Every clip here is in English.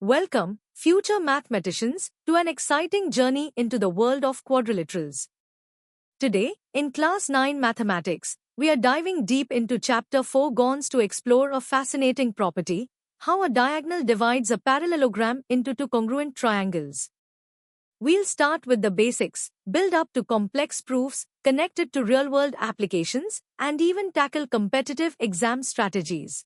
Welcome, future mathematicians, to an exciting journey into the world of quadrilaterals. Today, in Class 9 Mathematics, we are diving deep into Chapter 4 GONS to explore a fascinating property, how a diagonal divides a parallelogram into two congruent triangles. We'll start with the basics, build up to complex proofs, connected to real-world applications, and even tackle competitive exam strategies.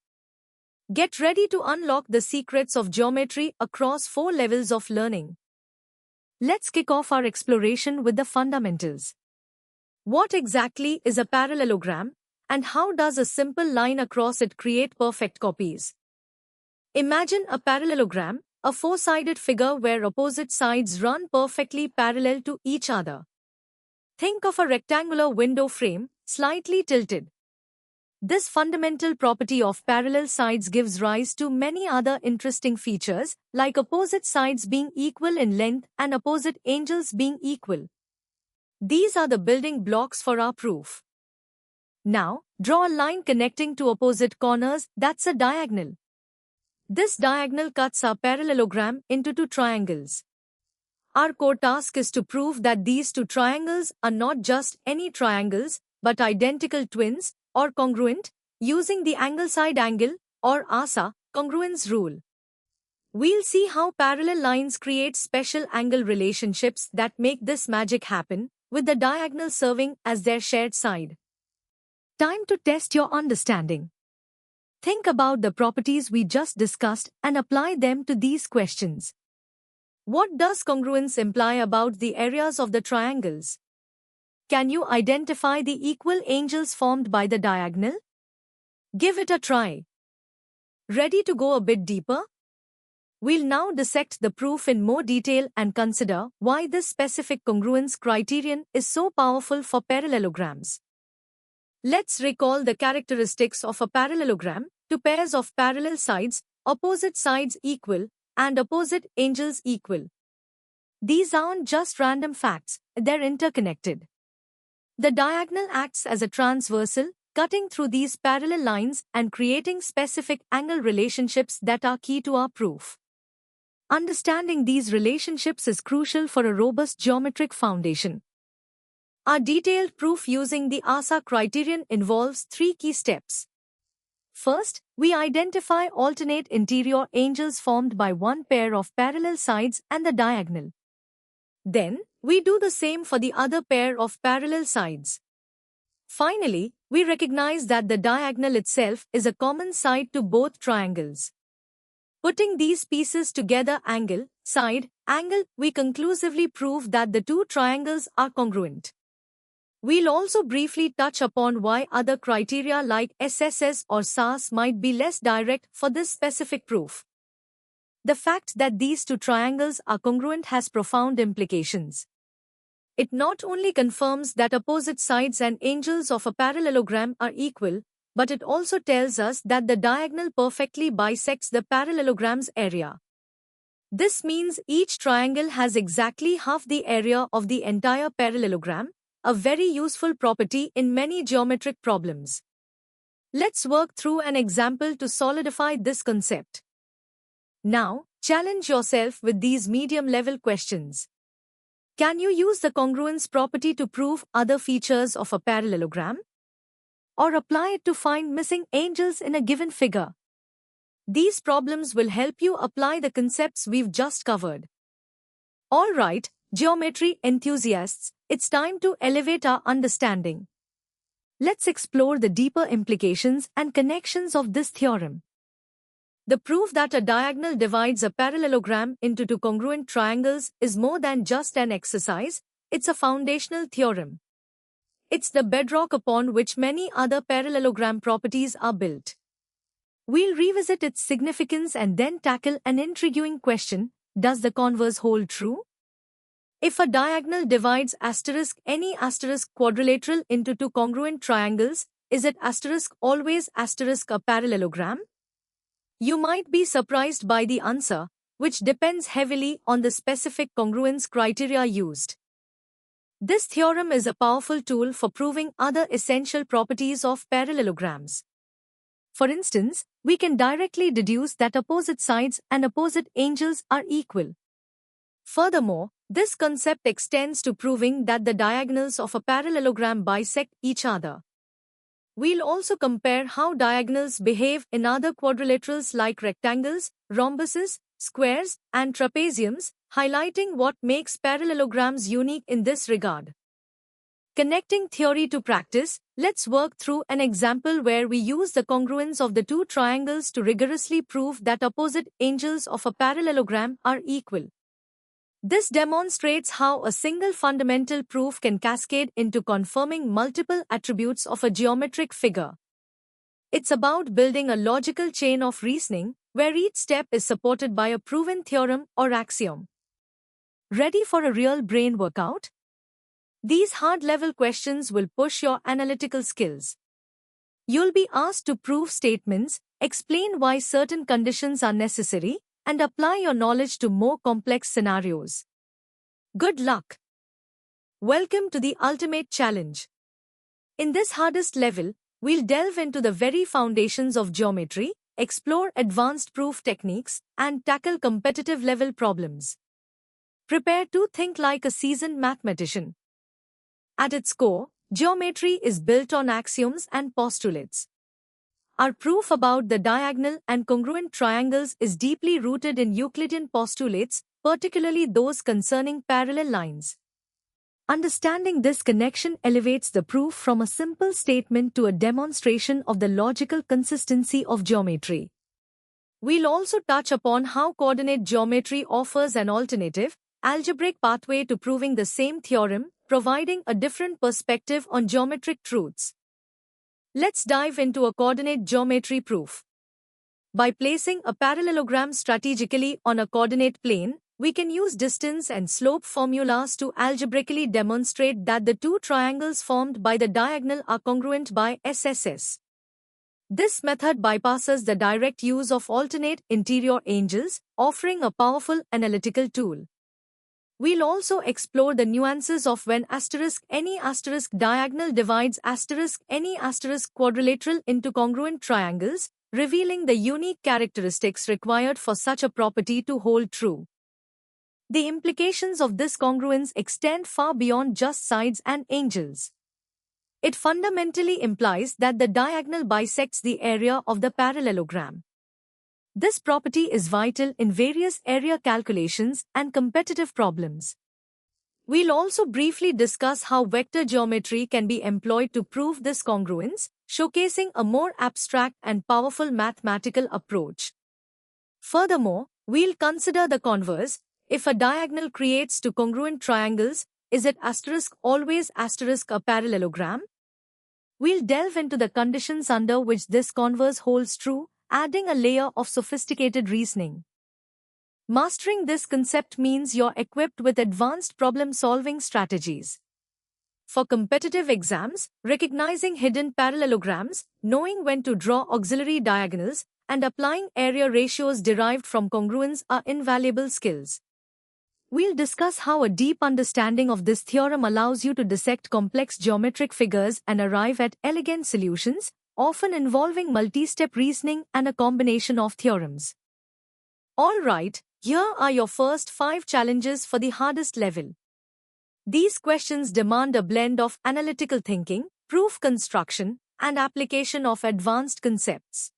Get ready to unlock the secrets of geometry across 4 levels of learning. Let's kick off our exploration with the fundamentals. What exactly is a parallelogram, and how does a simple line across it create perfect copies? Imagine a parallelogram, a four-sided figure where opposite sides run perfectly parallel to each other. Think of a rectangular window frame, slightly tilted. This fundamental property of parallel sides gives rise to many other interesting features, like opposite sides being equal in length and opposite angles being equal. These are the building blocks for our proof. Now, draw a line connecting two opposite corners, that's a diagonal. This diagonal cuts our parallelogram into two triangles. Our core task is to prove that these two triangles are not just any triangles, but identical twins, or congruent, using the angle-side-angle, or ASA, congruence rule. We'll see how parallel lines create special angle relationships that make this magic happen, with the diagonal serving as their shared side. Time to test your understanding. Think about the properties we just discussed and apply them to these questions. What does congruence imply about the areas of the triangles? Can you identify the equal angles formed by the diagonal? Give it a try. Ready to go a bit deeper? We'll now dissect the proof in more detail and consider why this specific congruence criterion is so powerful for parallelograms. Let's recall the characteristics of a parallelogram: two pairs of parallel sides, opposite sides equal, and opposite angles equal. These aren't just random facts, they're interconnected. The diagonal acts as a transversal, cutting through these parallel lines and creating specific angle relationships that are key to our proof. Understanding these relationships is crucial for a robust geometric foundation. Our detailed proof using the ASA criterion involves 3 key steps. First, we identify alternate interior angles formed by one pair of parallel sides and the diagonal. Then, we do the same for the other pair of parallel sides. Finally, we recognize that the diagonal itself is a common side to both triangles. Putting these pieces together angle, side, angle, we conclusively prove that the two triangles are congruent. We'll also briefly touch upon why other criteria like SSS or SAS might be less direct for this specific proof. The fact that these two triangles are congruent has profound implications. It not only confirms that opposite sides and angles of a parallelogram are equal, but it also tells us that the diagonal perfectly bisects the parallelogram's area. This means each triangle has exactly half the area of the entire parallelogram, a very useful property in many geometric problems. Let's work through an example to solidify this concept. Now, challenge yourself with these medium-level questions. Can you use the congruence property to prove other features of a parallelogram? Or apply it to find missing angles in a given figure? These problems will help you apply the concepts we've just covered. Alright, geometry enthusiasts, it's time to elevate our understanding. Let's explore the deeper implications and connections of this theorem. The proof that a diagonal divides a parallelogram into two congruent triangles is more than just an exercise, it's a foundational theorem. It's the bedrock upon which many other parallelogram properties are built. We'll revisit its significance and then tackle an intriguing question: does the converse hold true? If a diagonal divides any quadrilateral into two congruent triangles, is it always a parallelogram? You might be surprised by the answer, which depends heavily on the specific congruence criteria used. This theorem is a powerful tool for proving other essential properties of parallelograms. For instance, we can directly deduce that opposite sides and opposite angles are equal. Furthermore, this concept extends to proving that the diagonals of a parallelogram bisect each other. We'll also compare how diagonals behave in other quadrilaterals like rectangles, rhombuses, squares, and trapeziums, highlighting what makes parallelograms unique in this regard. Connecting theory to practice, let's work through an example where we use the congruence of the two triangles to rigorously prove that opposite angles of a parallelogram are equal. This demonstrates how a single fundamental proof can cascade into confirming multiple attributes of a geometric figure. It's about building a logical chain of reasoning, where each step is supported by a proven theorem or axiom. Ready for a real brain workout? These hard-level questions will push your analytical skills. You'll be asked to prove statements, explain why certain conditions are necessary, and apply your knowledge to more complex scenarios. Good luck! Welcome to the ultimate challenge. In this hardest level, we'll delve into the very foundations of geometry, explore advanced proof techniques, and tackle competitive level problems. Prepare to think like a seasoned mathematician. At its core, geometry is built on axioms and postulates. Our proof about the diagonal and congruent triangles is deeply rooted in Euclidean postulates, particularly those concerning parallel lines. Understanding this connection elevates the proof from a simple statement to a demonstration of the logical consistency of geometry. We'll also touch upon how coordinate geometry offers an alternative, algebraic pathway to proving the same theorem, providing a different perspective on geometric truths. Let's dive into a coordinate geometry proof. By placing a parallelogram strategically on a coordinate plane, we can use distance and slope formulas to algebraically demonstrate that the two triangles formed by the diagonal are congruent by SSS. This method bypasses the direct use of alternate interior angles, offering a powerful analytical tool. We'll also explore the nuances of when any diagonal divides any quadrilateral into congruent triangles, revealing the unique characteristics required for such a property to hold true. The implications of this congruence extend far beyond just sides and angles. It fundamentally implies that the diagonal bisects the area of the parallelogram. This property is vital in various area calculations and competitive problems. We'll also briefly discuss how vector geometry can be employed to prove this congruence, showcasing a more abstract and powerful mathematical approach. Furthermore, we'll consider the converse. If a diagonal creates two congruent triangles, is it always a parallelogram? We'll delve into the conditions under which this converse holds true, adding a layer of sophisticated reasoning. Mastering this concept means you're equipped with advanced problem-solving strategies. For competitive exams, recognizing hidden parallelograms, knowing when to draw auxiliary diagonals, and applying area ratios derived from congruence are invaluable skills. We'll discuss how a deep understanding of this theorem allows you to dissect complex geometric figures and arrive at elegant solutions, often involving multi-step reasoning and a combination of theorems. Alright, here are your first 5 challenges for the hardest level. These questions demand a blend of analytical thinking, proof construction, and application of advanced concepts.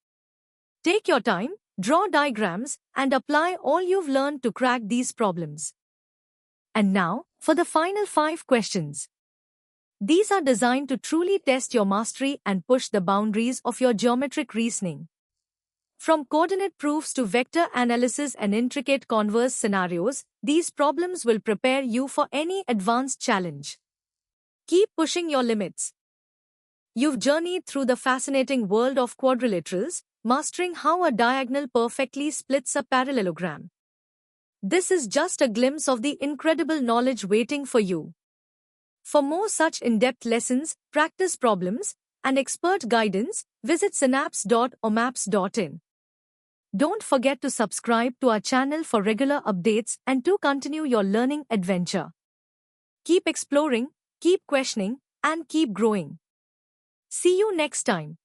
Take your time, draw diagrams, and apply all you've learned to crack these problems. And now, for the final 5 questions. These are designed to truly test your mastery and push the boundaries of your geometric reasoning. From coordinate proofs to vector analysis and intricate converse scenarios, these problems will prepare you for any advanced challenge. Keep pushing your limits. You've journeyed through the fascinating world of quadrilaterals, mastering how a diagonal perfectly splits a parallelogram. This is just a glimpse of the incredible knowledge waiting for you. For more such in-depth lessons, practice problems, and expert guidance, visit synapse.omaps.in. Don't forget to subscribe to our channel for regular updates and to continue your learning adventure. Keep exploring, keep questioning, and keep growing. See you next time.